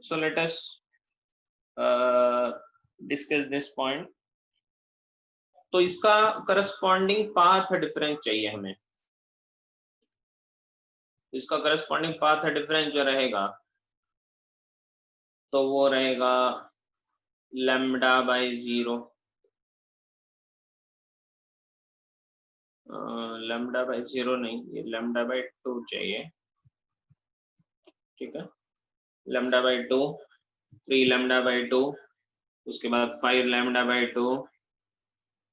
So let us discuss this point. तो इसका corresponding path difference चाहिए हमें। तो इसका करस्पॉन्डिंग पाथ डिफरेंस जो रहेगा तो वो रहेगा लैम्डा बाय 0, लैम्डा बाय 0 नहीं, ये लैम्डा बाय 2 चाहिए, ठीक है। लैम्डा बाय 2, 3 लैम्डा बाय 2, उसके बाद 5 lambda by 2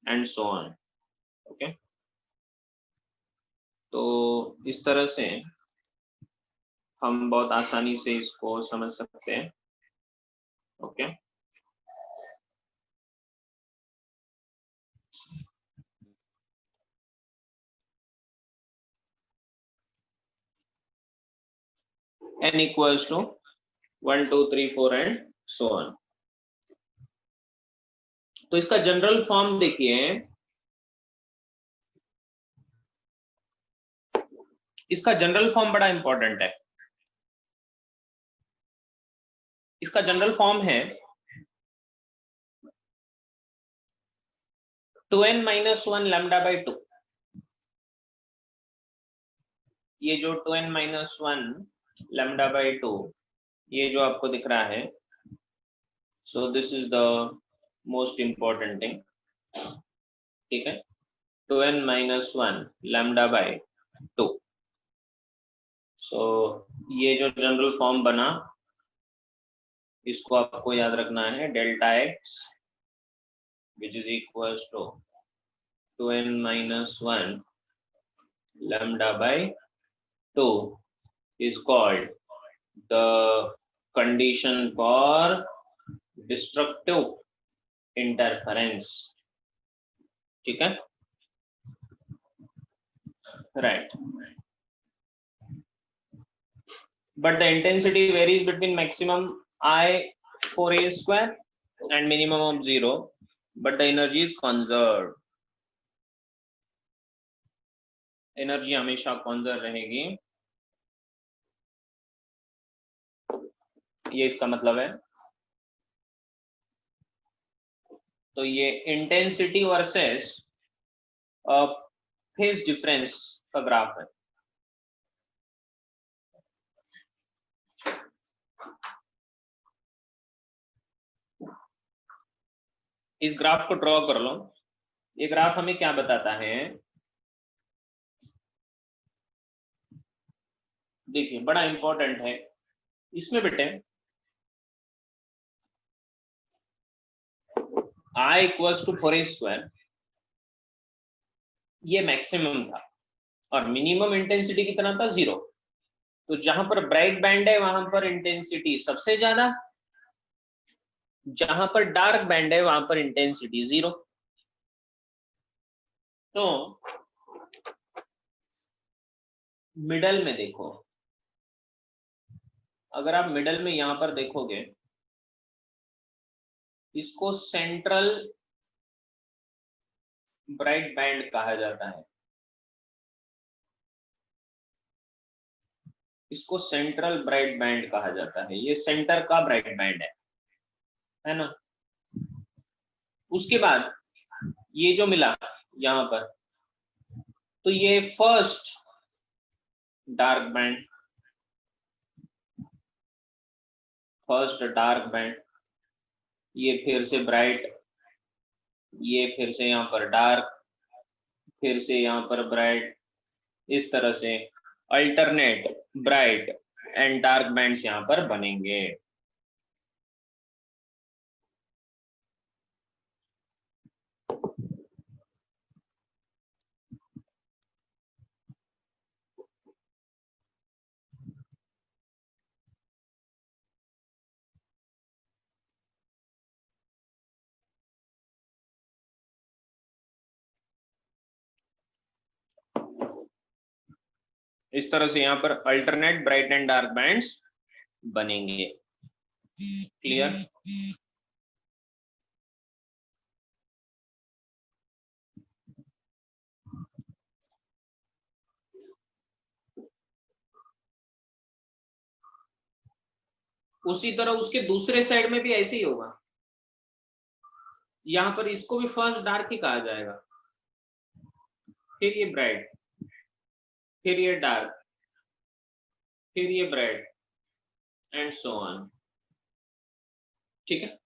and so on, okay. तो इस तरह से हम बहुत आसानी से इसको समझ सकते हैं, okay. n equals to 1 2 3 4 and so on. तो इसका जनरल फॉर्म देखिए, इसका जनरल फॉर्म बड़ा इंपॉर्टेंट है। इसका जनरल फॉर्म है 2n minus 1 लैम्डा बाय 2। ये जो 2n minus 1 लैम्डा बाय 2 ये जो आपको दिख रहा है, so this is the most important thing, ठीक है। 2n minus 1 lambda by 2। सो ये जो जनरल फॉर्म बना इसको आपको याद रखना है, delta x which is equals to 2n minus 1 lambda by 2 is called the condition for destructive interference, ठीक है, right. But the intensity varies between maximum I for a square and minimum of 0, but the energy is conserved. Energy हमेशा conserve रहेगी, ये इसका मतलब है। तो ये इंटेंसिटी वर्सेस फेज डिफरेंस का ग्राफ है। इस ग्राफ को ड्रॉ कर लो। ये ग्राफ हमें क्या बताता है, देखिए बड़ा इंपॉर्टेंट है। इसमें बेटे I इक्वल्स टू 4a², ये मैक्सिमम था और मिनिमम इंटेंसिटी कितना था, 0। तो जहां पर ब्राइट बैंड है वहां पर इंटेंसिटी सबसे ज्यादा, जहां पर डार्क बैंड है वहां पर इंटेंसिटी 0। तो मिडल में देखो, अगर आप मिडल में यहां पर देखोगे, इसको सेंट्रल ब्राइट बैंड कहा जाता है। इसको सेंट्रल ब्राइट बैंड कहा जाता है, ये सेंटर का ब्राइट बैंड है ना। उसके बाद ये जो मिला यहां पर, तो ये first dark band, first dark band, ये फिर से ब्राइट, ये फिर से यहाँ पर डार्क, फिर से यहाँ पर ब्राइट, इस तरह से alternate bright and dark bands यहाँ पर बनेंगे। इस तरह से यहाँ पर alternate bright and dark bands बनेंगे। क्लियर? उसी तरह उसके दूसरे साइड में भी ऐसे ही होगा। यहाँ पर इसको भी फर्स्ट डार्क ही कहा जाएगा, फिर ये ब्राइट, फिर ये डार्क, फिर ये ब्राइट, एंड सो ऑन। ठीक है।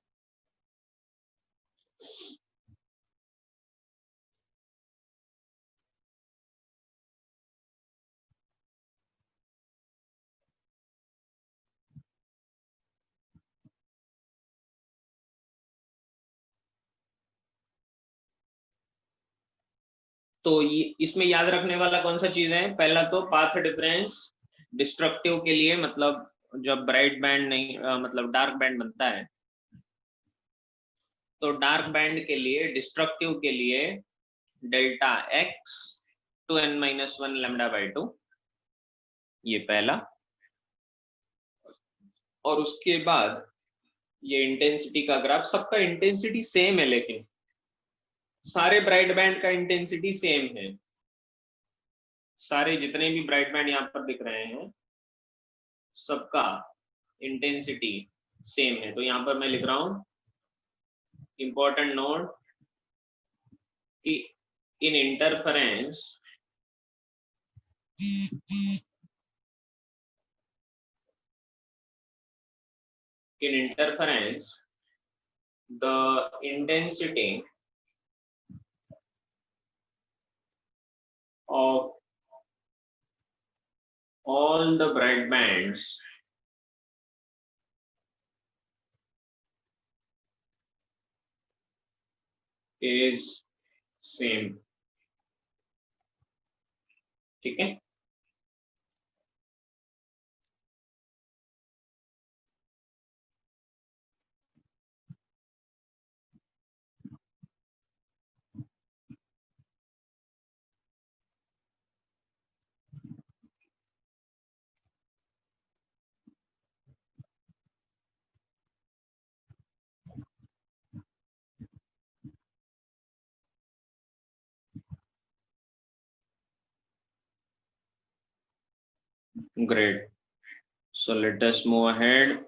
तो ये इसमें याद रखने वाला कौन सा चीज है? पहला तो पाथ डिफरेंस डिस्ट्रक्टिव के लिए, मतलब जब ब्राइट बैंड नहीं मतलब डार्क बैंड बनता है, तो डार्क बैंड के लिए, डिस्ट्रक्टिव के लिए delta x two n minus one lambda by two, ये पहला। और उसके बाद ये इंटेंसिटी का ग्राफ, सबका इंटेंसिटी सेम है, लेकिन सारे ब्राइट बैंड का इंटेंसिटी सेम है। सारे जितने भी ब्राइट बैंड यहाँ पर दिख रहे हैं सबका इंटेंसिटी सेम है। तो यहाँ पर मैं लिख रहा हूं इंपॉर्टेंट नोट कि इन interference the intensity of all the bright bands is same। ठीक है। Great. So let us move ahead.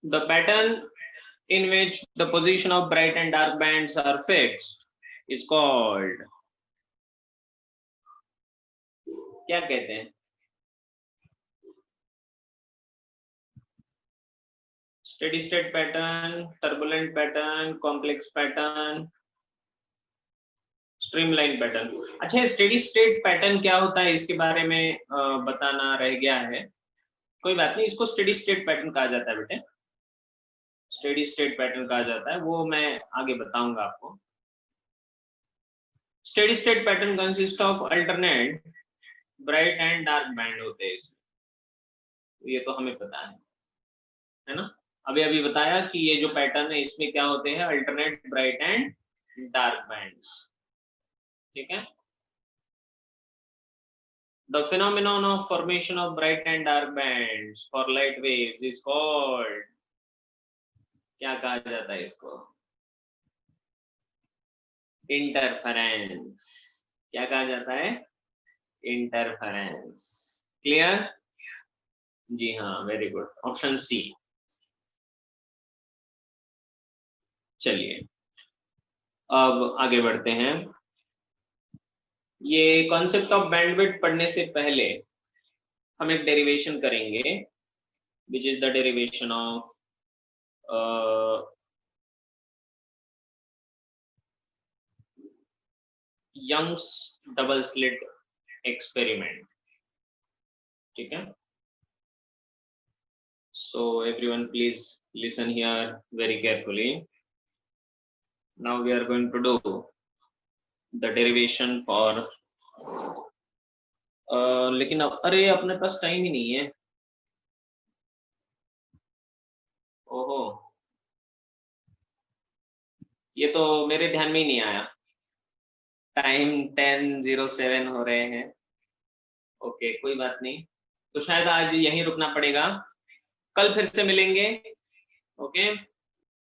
The pattern in which the position of bright and dark bands are fixed is called, क्या कहते हैं? Steady state pattern, turbulent pattern, complex pattern, streamline pattern. अच्छा, steady state pattern क्या होता है इसके बारे में बताना रह गया है। कोई बात नहीं, इसको स्टेडी स्टेट पैटर्न कहा जाता है बेटे, स्टेडी स्टेट पैटर्न कहा जाता है, वो मैं आगे बताऊंगा आपको। Steady state pattern consist of alternate bright and dark band होते हैं इसमें, ये तो हमें पता है ना। अभी अभी बताया कि ये जो पैटर्न है इसमें क्या होते हैं, alternate bright and dark bands. ठीक है। The phenomenon of formation of bright and dark bands for light waves is called, क्या कहा जाता है इसको? इंटरफेरेंस। क्या कहा जाता है? इंटरफेरेंस। क्लियर? जी हाँ, वेरी गुड, ऑप्शन सी। चलिए अब आगे बढ़ते हैं। ये कॉन्सेप्ट ऑफ बैंडविड्थ पढ़ने से पहले हम एक डेरिवेशन करेंगे, which is the derivation of Young's double slit experiment. ठीक है। So everyone please listen here very carefully. Now we are going to do the derivation for लेकिन अब अरे अपने पास टाइम ही नहीं है। ओहो, ये तो मेरे ध्यान में ही नहीं आया। टाइम 10:07 हो रहे हैं। ओके कोई बात नहीं, तो शायद आज यहीं रुकना पड़ेगा, कल फिर से मिलेंगे। ओके।